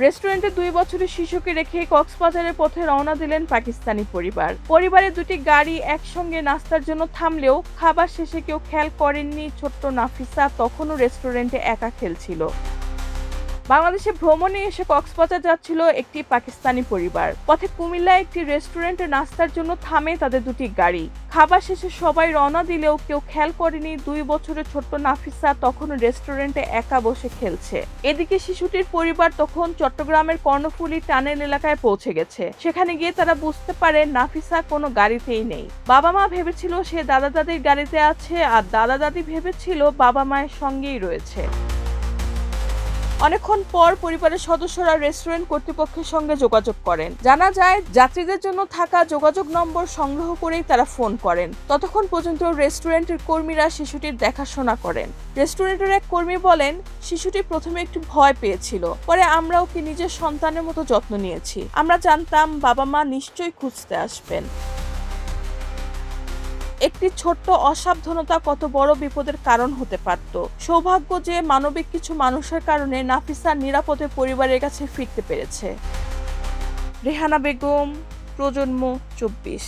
রেস্টুরেন্টে 2 বছরের শিশুকে রেখে কক্সবাজারের পথে রওনা দিলেন পাকিস্তানি পরিবার। পরিবারের দুটি গাড়ি একসঙ্গে নাস্তার জন্য থামলেও খাবার শেষে কেউ খেয়াল করেননি ছোট্ট নাফিসা তখনও রেস্টুরেন্টে একা খেলছিল। বাংলাদেশে ভ্রমণে এসে কক্সবাজার যাচ্ছিল একটি পাকিস্তানি পরিবার। পথে কুমিল্লায় একটি রেস্টুরেন্টে নাস্তার জন্য থামে তাদের দুটি গাড়ি। খাবার শেষে সবাই রওনা দিলেও কেউ খেয়াল করেনি 2 বছরের ছোট্ট নাফিসা তখনও রেস্টুরেন্টে একা বসে খেলছে। এদিকে শিশুটির পরিবার তখন চট্টগ্রামের কর্ণফুলী টানেল এলাকায় পৌঁছে গেছে। সেখানে গিয়ে তারা বুঝতে পারে নাফিসা কোনো গাড়িতেই নেই। বাবা মা ভেবেছিল সে দাদা দাদির গাড়িতে আছে, আর দাদা দাদি ভেবেছিল বাবা মায়ের সঙ্গেই রয়েছে। অনেকক্ষণ পর পরিবারের সদস্যরা রেস্টুরেন্ট কর্তৃপক্ষের সঙ্গে যোগাযোগ করেন। জানা যায় যাত্রীদের জন্য থাকা যোগাযোগ নম্বর সংগ্রহ করেই তারা ফোন করেন। ততক্ষণ পর্যন্ত রেস্টুরেন্টের কর্মীরা শিশুটির দেখাশোনা করেন। রেস্টুরেন্টের এক কর্মী বলেন, শিশুটি প্রথমে একটু ভয় পেয়েছিল, পরে আমরা ওকে নিজের সন্তানের মতো যত্ন নিয়েছি। আমরা জানতাম বাবা মা নিশ্চয়ই খুঁজতে আসবেন। একটি ছোট্ট অসাবধানতা কত বড় বিপদের কারণ হতে পারত। সৌভাগ্য যে মানবিক কিছু মানুষের কারণে নাফিসা নিরাপদে পরিবারের কাছে ফিরতে পেরেছে। রেহানা বেগম, প্রজন্ম 24।